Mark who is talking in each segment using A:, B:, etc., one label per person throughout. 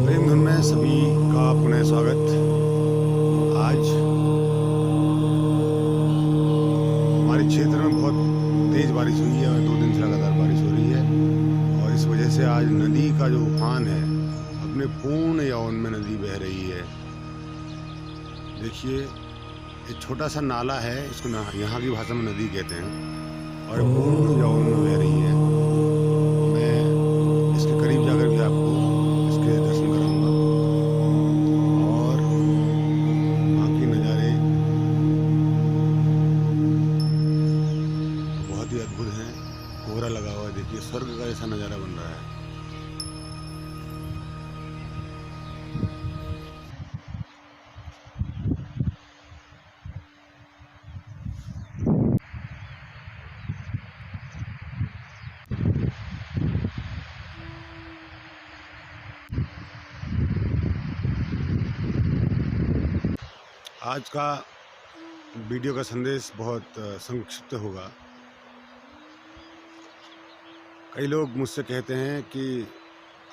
A: प्रेम धुन में सभी का पुनः स्वागत। आज हमारे क्षेत्र में बहुत तेज बारिश हुई है और 2 दिन से लगातार बारिश हो रही है और इस वजह से आज नदी का जो उफान है अपने पूर्ण यौवन में नदी बह रही है। देखिए, एक छोटा सा नाला है, इसको यहाँ की भाषा में नदी कहते हैं और पूर्ण यौवन में बह रही है। मैं इसके करीब जाकर भी आपको इसके दर्शन कराऊंगा और बाकी नज़ारे बहुत ही अद्भुत हैं। कोहरा लगा हुआ है, देखिए स्वर्ग का ऐसा नज़ारा बन रहा है। आज का वीडियो का संदेश बहुत संक्षिप्त होगा। कई लोग मुझसे कहते हैं कि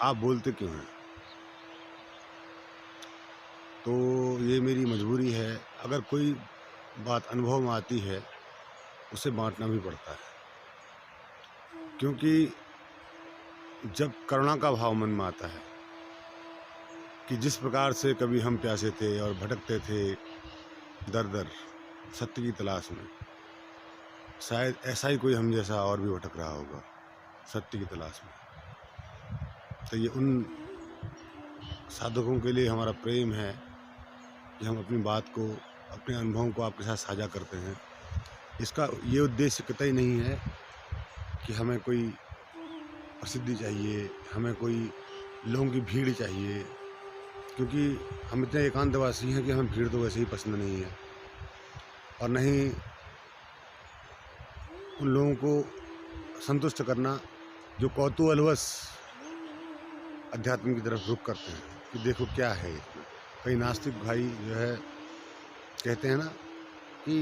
A: आप बोलते क्यों हैं, तो ये मेरी मजबूरी है। अगर कोई बात अनुभव में आती है उसे बांटना भी पड़ता है, क्योंकि जब करुणा का भाव मन में आता है कि जिस प्रकार से कभी हम प्यासे थे और भटकते थे दर दर सत्य की तलाश में, शायद ऐसा ही कोई हम जैसा और भी भटक रहा होगा सत्य की तलाश में। तो ये उन साधकों के लिए हमारा प्रेम है कि हम अपनी बात को, अपने अनुभवों को आपके साथ साझा करते हैं। इसका ये उद्देश्य कतई नहीं है कि हमें कोई प्रसिद्धि चाहिए, हमें कोई लोगों की भीड़ चाहिए, क्योंकि हम इतने एकांतवासी हैं कि हमें भीड़ तो वैसे ही पसंद नहीं है और नहीं उन लोगों को संतुष्ट करना जो कौतूहलवश अध्यात्म की तरफ रुख करते हैं कि देखो क्या है इसमें। कई नास्तिक भाई जो है कहते हैं ना कि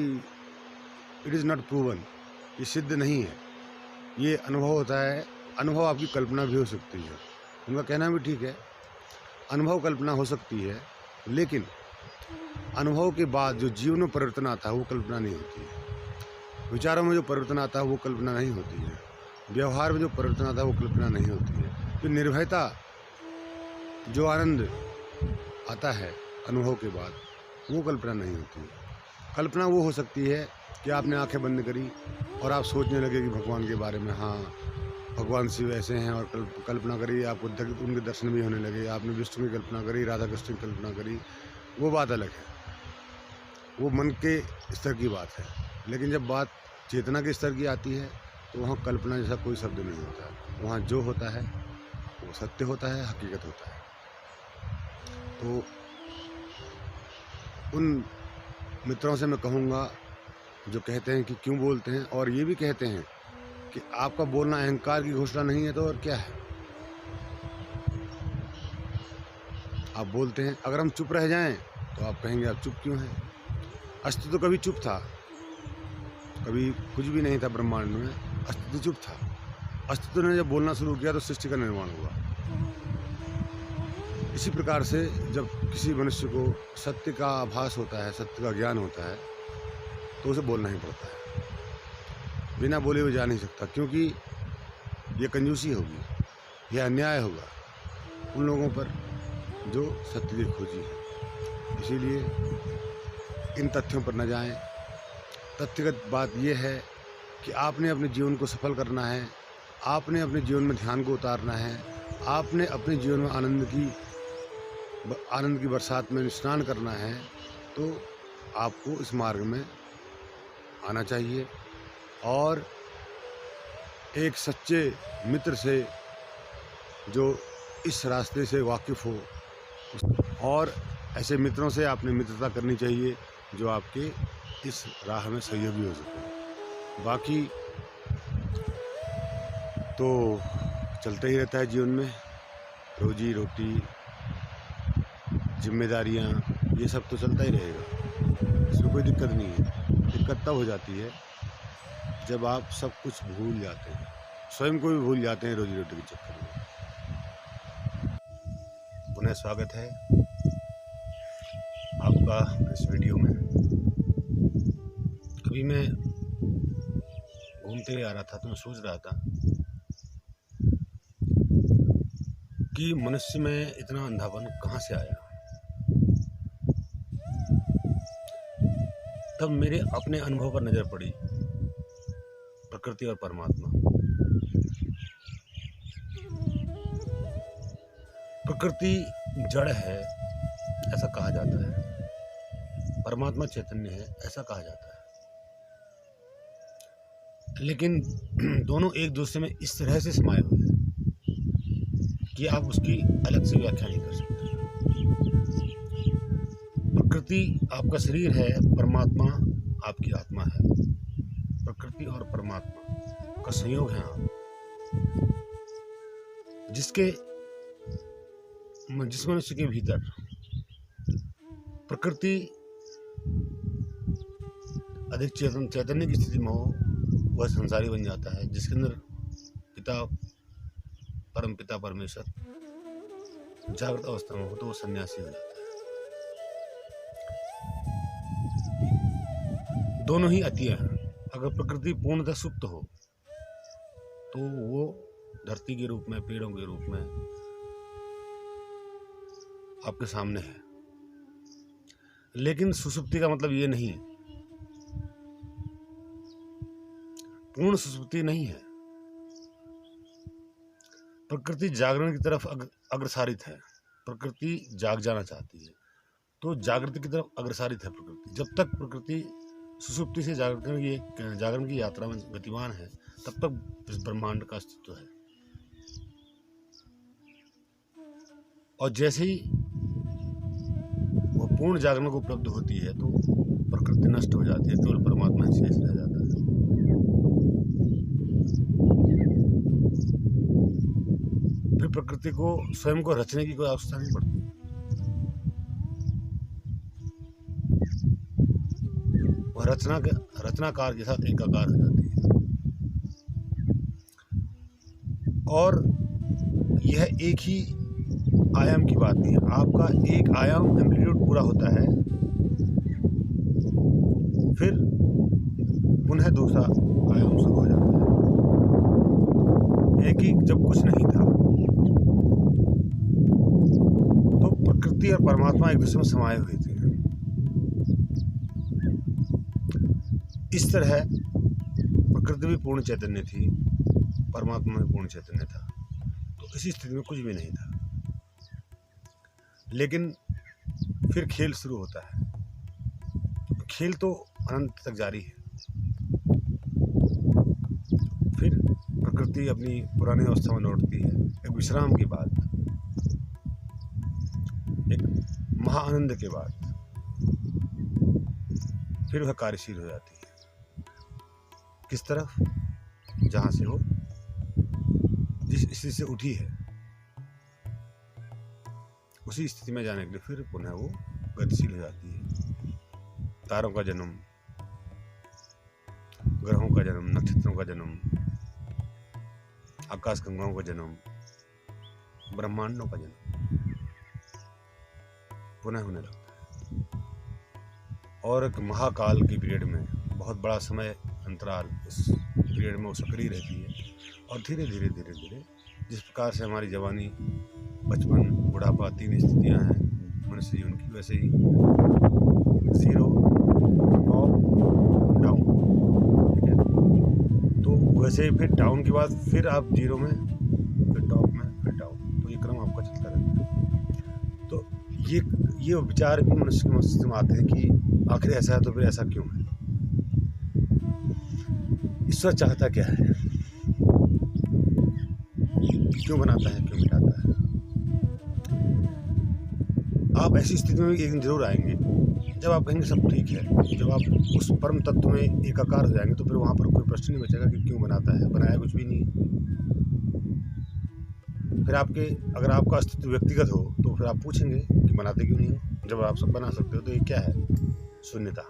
A: इट इज़ नॉट प्रूवन, ये सिद्ध नहीं है, ये अनुभव होता है। अनुभव आपकी कल्पना भी हो सकती है, उनका कहना भी ठीक है, अनुभव कल्पना हो सकती है, लेकिन अनुभव के बाद जो जीवन में परिवर्तन आता है वो कल्पना नहीं होती है। विचारों में जो परिवर्तन आता है वो कल्पना नहीं होती है। व्यवहार में जो परिवर्तन आता है वो कल्पना नहीं होती है। जो निर्भयता, जो आनंद आता है अनुभव के बाद, वो कल्पना नहीं होती है। कल्पना वो हो सकती है कि आपने आंखें बंद करी और आप सोचने लगे कि भगवान के बारे में, हाँ भगवान शिव ऐसे हैं, और कल्पना करी, आपको उनके दर्शन भी होने लगे। आपने विष्णु की कल्पना करी, राधा कृष्ण की कल्पना करी, वो बात अलग है, वो मन के स्तर की बात है। लेकिन जब बात चेतना के स्तर की आती है तो वहाँ कल्पना जैसा कोई शब्द नहीं होता है। वहाँ जो होता है वो सत्य होता है, हकीकत होता है। तो उन मित्रों से मैं कहूँगा जो कहते हैं कि क्यों बोलते हैं, और ये भी कहते हैं कि आपका बोलना अहंकार की घोषणा नहीं है तो और क्या है। आप बोलते हैं, अगर हम चुप रह जाएं तो आप कहेंगे आप चुप क्यों हैं। अस्तित्व तो कभी चुप था, कभी कुछ भी नहीं था ब्रह्मांड में, अस्तित्व चुप था। अस्तित्व ने जब बोलना शुरू किया तो सृष्टि का निर्माण हुआ। इसी प्रकार से जब किसी मनुष्य को सत्य का आभास होता है, सत्य का ज्ञान होता है, तो उसे बोलना ही पड़ता है। बिना बोले हुए जा नहीं सकता, क्योंकि ये कंजूसी होगी, यह अन्याय होगा उन लोगों पर जो सत्य की खोजी है। इसीलिए इन तथ्यों पर न जाएं। तथ्यगत बात यह है कि आपने अपने जीवन को सफल करना है, आपने अपने जीवन में ध्यान को उतारना है, आपने अपने जीवन में आनंद की बरसात में स्नान करना है, तो आपको इस मार्ग में आना चाहिए और एक सच्चे मित्र से जो इस रास्ते से वाकिफ़ हो, और ऐसे मित्रों से आपने मित्रता करनी चाहिए जो आपके इस राह में सहयोगी हो सकें। बाकी तो चलता ही रहता है जीवन में, रोजी रोटी, जिम्मेदारियाँ, ये सब तो चलता ही रहेगा, इसमें कोई दिक्कत नहीं है। दिक्कत तब हो जाती है जब आप सब कुछ भूल जाते हैं, स्वयं को भी भूल जाते हैं रोजी रोटी के चक्कर में। पुनः स्वागत है आपका इस वीडियो में। अभी मैं घूमते हुए आ रहा था तो मैं सोच रहा था कि मनुष्य में इतना अंधापन कहाँ से आया। तब मेरे अपने अनुभव पर नजर पड़ी, प्रकृति और परमात्मा। प्रकृति जड़ है ऐसा कहा जाता है, परमात्मा चैतन्य है ऐसा कहा जाता है, लेकिन दोनों एक दूसरे में इस तरह से समाये हुए हैं कि आप उसकी अलग से व्याख्या नहीं कर सकते। प्रकृति आपका शरीर है, परमात्मा आपकी आत्मा है। प्रकृति और परमात्मा का संयोग है आप, जिस मनुष्य के भीतर प्रकृति अधिक चैतन्य की स्थिति में हो वह संसारी बन जाता है। जिसके अंदर परम पिता परमेश्वर जागृत अवस्था में हो तो वो सन्यासी हो जाता है। दोनों ही अतियां हैं। अगर प्रकृति पूर्णतः सुप्त हो तो वो धरती के रूप में, पेड़ों के रूप में आपके सामने है, लेकिन सुसुप्ति का मतलब ये नहीं है, पूर्ण सुसुप्ति नहीं है। प्रकृति जागरण की तरफ अग्रसारित है, प्रकृति जाग जाना चाहती है तो जागृति की तरफ अग्रसारित है प्रकृति। जब तक प्रकृति सुसुप्ति से जागरण की यात्रा में गतिमान है तब तक इस ब्रह्मांड का अस्तित्व है। और जैसे ही वह पूर्ण जागरण को उपलब्ध होती है तो प्रकृति नष्ट हो जाती है, केवल परमात्मा ही शेष रह जाता है। फिर प्रकृति को स्वयं को रचने की कोई आवश्यकता नहीं पड़ती। वह रचनाकार के साथ एकाकार हो जाती है। और यह एक ही आयाम की बात नहीं है, आपका एक आयाम एम्पलीट्यूड पूरा होता है, फिर पुनः दूसरा आयाम शुरू हो जाता है। एक ही जब कुछ नहीं था तो प्रकृति और परमात्मा एक दूसरे में समाये हुए थे। इस तरह प्रकृति भी पूर्ण चैतन्य थी, परमात्मा भी पूर्ण चैतन्य था, तो इसी स्थिति में कुछ भी नहीं था। लेकिन फिर खेल शुरू होता है। खेल तो अनंत तक जारी है। फिर प्रकृति अपनी पुरानी अवस्था में लौटती है, एक विश्राम के बाद, एक महाआनंद के बाद फिर वह कार्यशील हो जाती है। किस तरफ? जहां से वो जिस स्थिति से उठी है उसी स्थिति में जाने के लिए फिर पुनः वो गतिशील हो जाती है। तारों का जन्म, ग्रहों का जन्म, नक्षत्रों का जन्म, आकाश गंगाओं का जन्म, ब्रह्मांडों का जन्म पुनः होने लगता है। और एक महाकाल की पीरियड में, बहुत बड़ा समय अंतराल, इस पीरियड में वो सक्रिय रहती है। और धीरे धीरे धीरे धीरे जिस प्रकार से हमारी जवानी, बचपन, बुढ़ापा, तीन स्थितियां हैं मनुष्य जीवन की, वैसे ही 0, टॉप, डाउन, ठीक है। तो वैसे ही फिर डाउन के बाद फिर आप 0 में, फिर टॉप में, फिर डाउन, तो ये क्रम आपका चलता रहता है। तो ये विचार भी मनुष्य के मस्तिष्क में आते हैं कि आखिर ऐसा है तो फिर ऐसा क्यों है, ईश्वर चाहता क्या है, क्यों बनाता है, क्यों मिटाता है। आप ऐसी स्थिति में एक दिन जरूर आएंगे जब आप कहेंगे सब ठीक है, जब आप उस परम तत्व में एकाकार हो जाएंगे तो फिर वहाँ पर कोई प्रश्न नहीं बचेगा कि क्यों बनाता है, बनाया कुछ भी नहीं। फिर अगर आपका अस्तित्व व्यक्तिगत हो तो फिर आप पूछेंगे कि बनाते क्यों नहीं हो। जब आप सब बना सकते हो तो ये क्या है? शून्यता।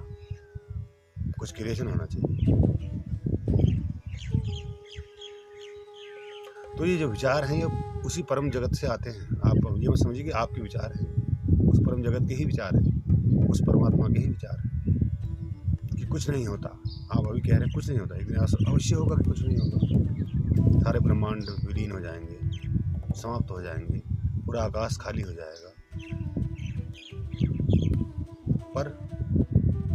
A: कुछ क्रिएशन होना चाहिए। तो ये जो विचार हैं ये उसी परम जगत से आते हैं। आप ये मत समझिए कि आपके विचार हैं, उस परम जगत के ही विचार हैं, उस परमात्मा के ही विचार हैं कि कुछ नहीं होता। आप अभी कह रहे हैं कुछ नहीं होता, एक दिन अवश्य होगा कि कुछ नहीं होगा। सारे ब्रह्मांड विलीन हो जाएंगे, समाप्त हो जाएंगे, पूरा आकाश खाली हो जाएगा, पर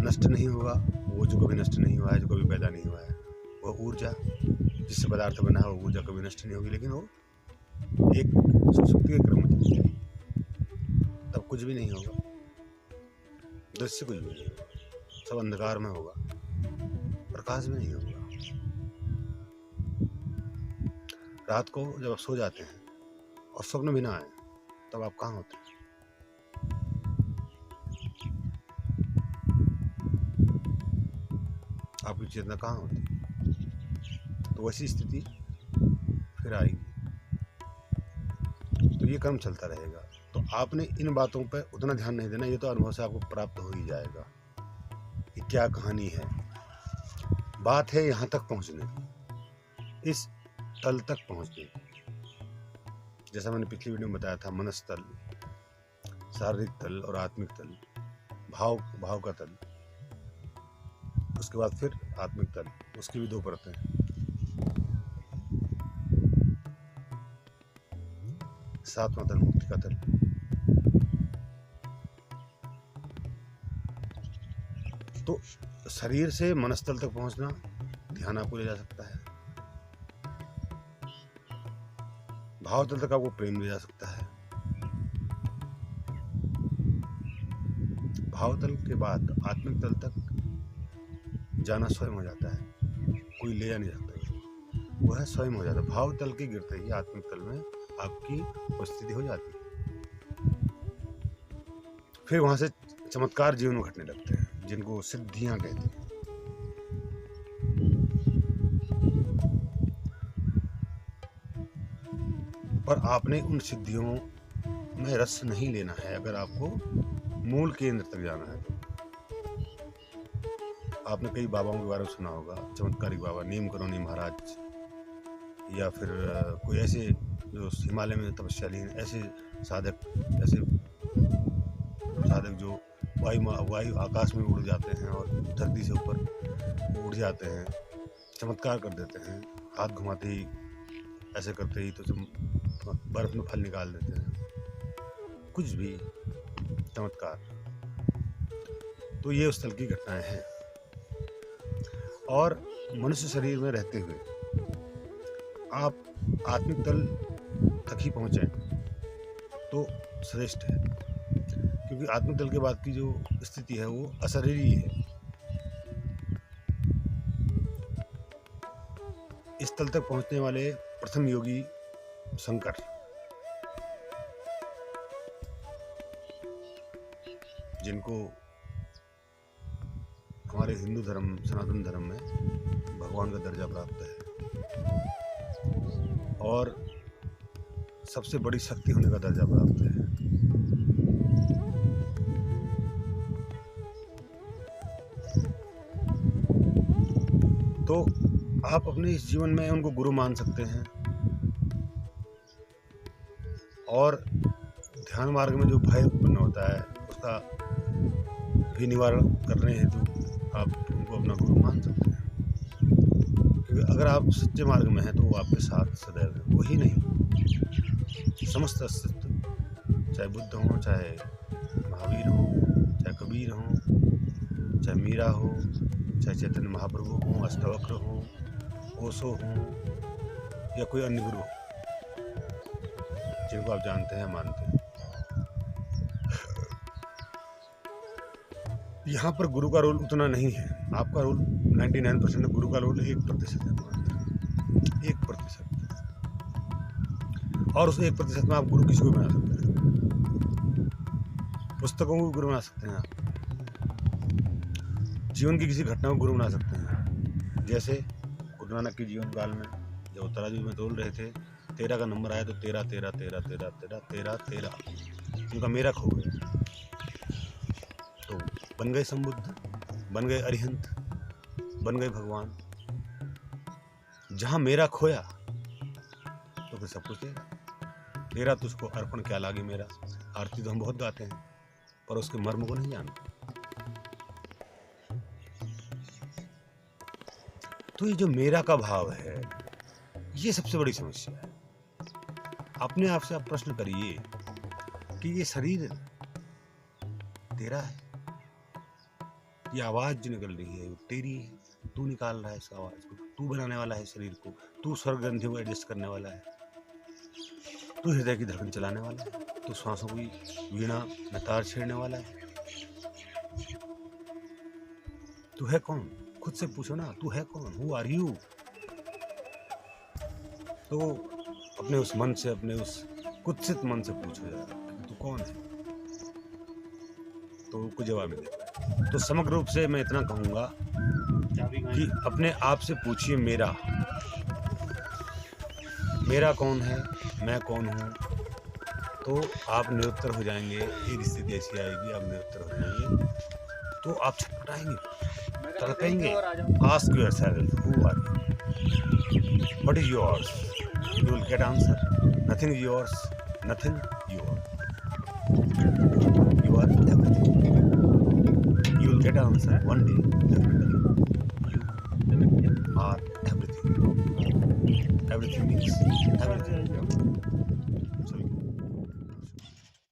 A: नष्ट नहीं होगा वो जो कभी नष्ट नहीं हुआ है, जो कभी पैदा नहीं हुआ है। वो ऊर्जा जिससे पदार्थ बना है, वो ऊर्जा कभी नष्ट नहीं होगी, लेकिन वो एक सुसुप्ति के क्रम में चलती है। तब कुछ भी नहीं होगा, दृश्य कुछ भी नहीं होगा, सब अंधकार में होगा, प्रकाश भी नहीं होगा। रात को जब आप सो जाते हैं और स्वप्न भी ना आए तब आप कहाँ होते हैं? आपकी चेतना कहाँ होती है? तो वैसी स्थिति फिर आएगी। तो ये क्रम चलता रहेगा। तो आपने इन बातों पर उतना ध्यान नहीं देना, ये तो अनुभव से आपको प्राप्त हो ही जाएगा कि क्या कहानी है। बात है यहाँ तक पहुँचने की, इस तल तक पहुँचने की। जैसा मैंने पिछली वीडियो में बताया था, मनस तल, शारीरिक तल और आत्मिक तल, भाव का तल, उसके बाद फिर आत्मिक तल, उसकी भी 2 परतें हैं। 7वां तल मुक्ति का तल। तो शरीर से मनस्तल तक पहुंचना ध्यान आपको ले जा सकता है, भाव तल तक आपको प्रेम ले जा सकता है, भाव तल के बाद आत्मिक तल तक जाना स्वयं हो जाता है, कोई ले जा नहीं सकता, वो है स्वयं हो जाता है। भाव तल के गिरते ही आत्मिक तल में आपकी उपस्थिति हो जाती है। फिर वहां से चमत्कार जीवन में घटने लगते हैं, जिनको सिद्धियां कहते हैं। पर आपने उन सिद्धियों में रस नहीं लेना है। अगर आपको मूल केंद्र तक जाना है तो आपने कई बाबाओं के बारे में सुना होगा, चमत्कारिक बाबा, नीम करोनी महाराज, या फिर कोई ऐसे जो हिमालय में तपस्यालीन ऐसे साधक जो वायु आकाश में उड़ जाते हैं और धरती से ऊपर उड़ जाते हैं, चमत्कार कर देते हैं। हाथ घुमाते ही, ऐसे करते ही तो बर्फ में फल निकाल देते हैं, कुछ भी चमत्कार। तो ये उस तल की घटनाएं हैं। और मनुष्य शरीर में रहते हुए आप आत्मिक तल तक ही पहुंचे तो श्रेष्ठ है, क्योंकि आत्मिक तल के बाद की जो स्थिति है वो अशरीरी है। इस तल तक पहुंचने वाले प्रथम योगी शंकर, जिनको हमारे हिंदू धर्म, सनातन धर्म में भगवान का दर्जा प्राप्त है और सबसे बड़ी शक्ति होने का दर्जा प्राप्त है। तो आप अपने इस जीवन में उनको गुरु मान सकते हैं और ध्यान मार्ग में जो भय उत्पन्न होता है उसका भी निवारण करने हेतु आप उनको अपना गुरु मान सकते हैं। क्योंकि अगर आप सच्चे मार्ग में हैं तो वो आपके साथ सदैव है। वही नहीं, समस्त अस्तित्व, चाहे बुद्ध हो, चाहे महावीर हो, चाहे कबीर हो, चाहे मीरा हो, चाहे चैतन्य महाप्रभु हो, अष्टवक्र हो, ओशो हो, या कोई अन्य गुरु हो जिनको आप जानते हैं, मानते हैं, यहाँ पर गुरु का रोल उतना नहीं है। आपका रोल 99% है, गुरु का रोल 1% है, 1%। और उस 1% में आप गुरु किसी को बना सकते हैं। पुस्तकों को गुरु बना सकते हैं आप, जीवन की किसी घटना को गुरु बना सकते हैं। जैसे गुरु नानक के जीवन काल में जब वो तराजू में तोल रहे थे, 13 का नंबर आया तो 13 13 13 13 13 13 13 उनका मेरा खो गया, तो बन गए संबुद्ध, बन गए अरिहंत, बन गए भगवान। जहाँ मेरा खोया तो फिर सब कुछ तेरा तुझको अर्पण क्या लागे मेरा। आरती तो हम बहुत गाते हैं पर उसके मर्म को नहीं जानते। तो ये जो मेरा का भाव है, ये सबसे बड़ी समस्या है। अपने आप से आप प्रश्न करिए कि ये शरीर तेरा है, ये आवाज जो निकल रही है वो तेरी है, तू निकाल रहा है इस आवाज को, तू बनाने वाला है शरीर को, तू स्वर ग्रंथियों को एडजस्ट करने वाला है, तू हृदय की धड़कन चलाने वाला है, तू श्वासों की वीणा में तार छेड़ने वाला है। तू है कौन? खुद से पूछो ना, तू है कौन? Who are you? तो अपने उस मन से, अपने उस कुत्सित मन से पूछो यार कि तू कौन है, तो कुछ जवाब मिलेगा। तो समग्र रूप से मैं इतना कहूँगा कि अपने आप से पूछिए मेरा कौन है, मैं कौन हूँ, तो आप निरुत्तर हो जाएंगे। एक स्थिति ऐसी आएगी आप निरुत्तर हो जाएंगे, तो आप छटपटाएंगे, तड़पेंगे। Ask yourself who are you, what is yours, you will get answer. Nothing is yours, nothing you are everything. You will get an answer one day, definitely. You are everything. Everything means everything.